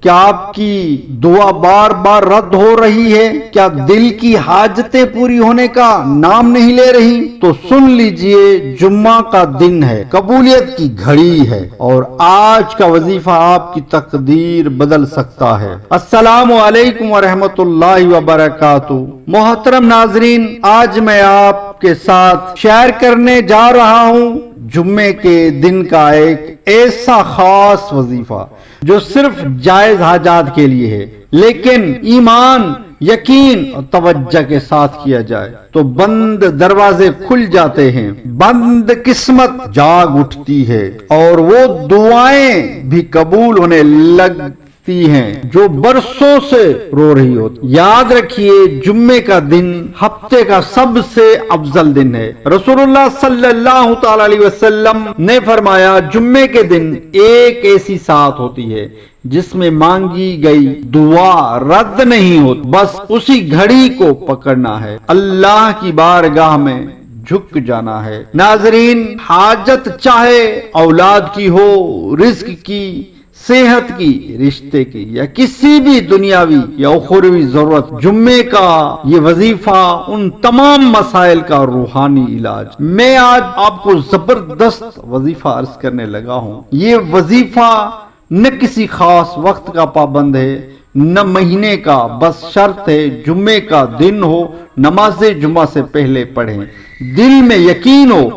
کیا آپ کی دعا بار بار رد ہو رہی ہے؟ کیا دل کی حاجتیں پوری ہونے کا نام نہیں لے رہی؟ تو سن لیجئے، جمعہ کا دن ہے، قبولیت کی گھڑی ہے، اور آج کا وظیفہ آپ کی تقدیر بدل سکتا ہے۔ السلام علیکم ورحمۃ اللہ وبرکاتہ۔ محترم ناظرین، آج میں آپ کے ساتھ شیئر کرنے جا رہا ہوں جمعے کے دن کا ایک ایسا خاص وظیفہ جو صرف جائز حاجات کے لیے ہے، لیکن ایمان، یقین اور توجہ کے ساتھ کیا جائے تو بند دروازے کھل جاتے ہیں، بند قسمت جاگ اٹھتی ہے، اور وہ دعائیں بھی قبول ہونے لگتی ہیں جو برسوں سے رو رہی ہوتی۔ یاد رکھیے، جمعے کا دن ہفتے کا سب سے افضل دن ہے۔ رسول اللہ صلی اللہ تعالی علیہ وسلم نے فرمایا، جمعے کے دن ایک ایسی ساعت ہوتی ہے جس میں مانگی گئی دعا رد نہیں ہوتی، بس اسی گھڑی کو پکڑنا ہے، اللہ کی بارگاہ میں جھک جانا ہے۔ ناظرین، حاجت چاہے اولاد کی ہو، رزق کی، صحت کی، رشتے کی، یا کسی بھی دنیاوی یا اخروی ضرورت، جمعے کا یہ وظیفہ ان تمام مسائل کا روحانی علاج۔ میں آج آپ کو زبردست وظیفہ عرض کرنے لگا ہوں۔ یہ وظیفہ نہ کسی خاص وقت کا پابند ہے، نہ مہینے کا، بس شرط ہے جمعے کا دن ہو، نماز جمعہ سے پہلے پڑھیں، دل میں یقین ہو،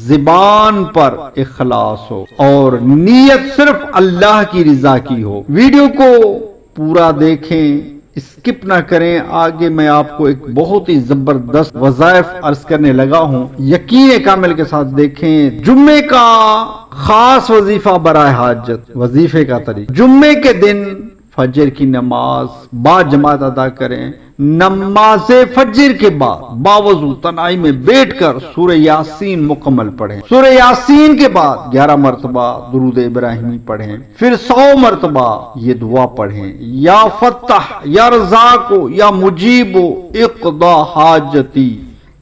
زبان پر اخلاص ہو، اور نیت صرف اللہ کی رضا کی ہو۔ ویڈیو کو پورا دیکھیں، اسکپ نہ کریں۔ آگے میں آپ کو ایک بہت ہی زبردست وظائف عرض کرنے لگا ہوں، یقین کامل کے ساتھ دیکھیں۔ جمعے کا خاص وظیفہ برائے حاجت۔ وظیفے کا طریقہ: جمعے کے دن فجر کی نماز با جماعت ادا کریں۔ نماز فجر کے بعد باوضو تنہائی میں بیٹھ کر سورہ یاسین مکمل پڑھیں۔ سورہ یاسین کے بعد 11 مرتبہ درود ابراہیمی پڑھیں، پھر 100 مرتبہ یہ دعا پڑھیں: یا فتح، یا رزاق، یا مجیب، اقضا حاجتی۔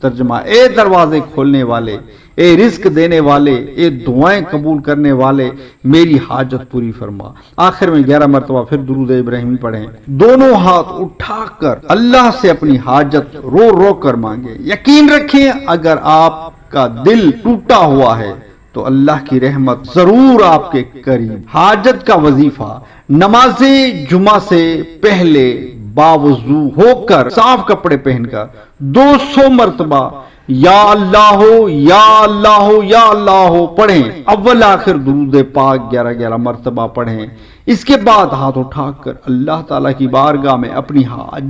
ترجمہ: اے دروازے کھولنے والے، اے رزق دینے والے، اے دعائیں قبول کرنے والے، میری حاجت پوری فرما۔ آخر میں 11 مرتبہ پھر درود ابراہیمی پڑھیں۔ دونوں ہاتھ اٹھا کر اللہ سے اپنی حاجت رو رو کر مانگیں۔ یقین رکھیں، اگر آپ کا دل ٹوٹا ہوا ہے تو اللہ کی رحمت ضرور آپ کے قریب۔ حاجت کا وظیفہ: نماز جمعہ سے پہلے باوضو ہو کر، صاف کپڑے پہن کر 200 مرتبہ یا اللہ ہو، یا اللہ ہو، یا اللہ ہو پڑھیں۔ اول آخر درود پاک 11 مرتبہ پڑھیں۔ اس کے بعد ہاتھ اٹھا کر اللہ تعالیٰ کی بارگاہ میں اپنی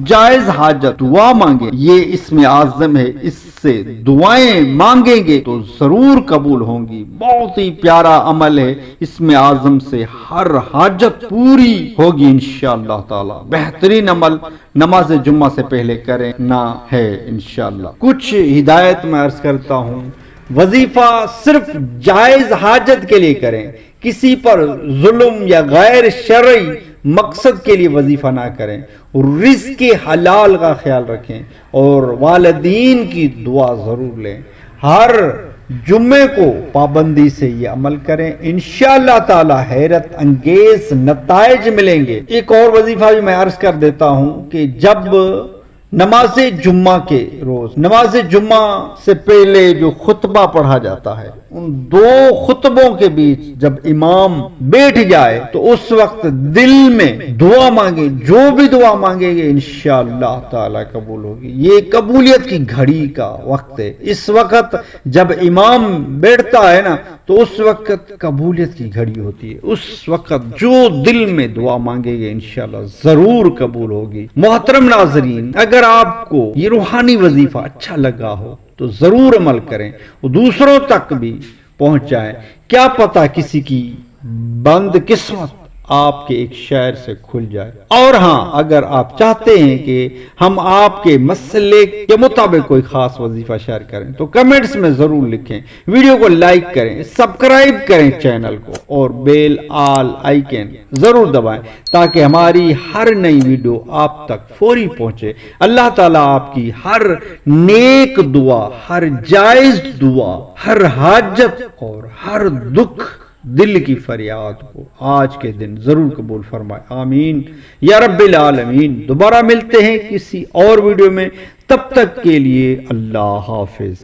جائز حاجت دعا مانگیں۔ یہ اسم اعظم ہے، اس سے دعائیں مانگیں گے تو ضرور قبول ہوں گی۔ بہت ہی پیارا عمل ہے، اسم اعظم سے ہر حاجت پوری ہوگی انشاءاللہ تعالی۔ بہترین عمل نماز جمعہ سے پہلے کرنا ہے انشاءاللہ۔ کچھ ہدایت میں عرض کرتا ہوں۔ وظیفہ صرف جائز حاجت کے لیے کریں، کسی پر ظلم یا غیر شرعی مقصد کے لیے وظیفہ نہ کریں، رزق کے حلال کا خیال رکھیں، اور والدین کی دعا ضرور لیں۔ ہر جمعے کو پابندی سے یہ عمل کریں، انشاءاللہ تعالی حیرت انگیز نتائج ملیں گے۔ ایک اور وظیفہ بھی میں عرض کر دیتا ہوں کہ جب نماز جمعہ کے روز، نماز جمعہ سے پہلے جو خطبہ پڑھا جاتا ہے، ان 2 خطبوں کے بیچ جب امام بیٹھ جائے تو اس وقت دل میں دعا مانگے، جو بھی دعا مانگے گے انشاءاللہ تعالی قبول ہوگی۔ یہ قبولیت کی گھڑی کا وقت ہے۔ اس وقت جب امام بیٹھتا ہے نا تو اس وقت قبولیت کی گھڑی ہوتی ہے۔ اس وقت جو دل میں دعا مانگے گے انشاءاللہ ضرور قبول ہوگی۔ محترم ناظرین، اگر آپ کو یہ روحانی وظیفہ اچھا لگا ہو تو ضرور عمل کریں، وہ دوسروں تک بھی پہنچائیں۔ کیا پتہ کسی کی بند قسمت آپ کے ایک شعر سے کھل جائے۔ اور ہاں، اگر آپ چاہتے ہیں کہ ہم آپ کے مسئلے کے مطابق کوئی خاص وظیفہ شیئر کریں تو کمنٹس میں ضرور لکھیں، ویڈیو کو لائک کریں، سبسکرائب کریں چینل کو، اور بیل آئیکن ضرور دبائیں تاکہ ہماری ہر نئی ویڈیو آپ تک فوری پہنچے۔ اللہ تعالیٰ آپ کی ہر نیک دعا، ہر جائز دعا، ہر حاجت اور ہر دکھ دل کی فریاد کو آج کے دن ضرور قبول فرمائے، آمین یا رب العالمین۔ دوبارہ ملتے ہیں کسی اور ویڈیو میں، تب تک کے لیے اللہ حافظ۔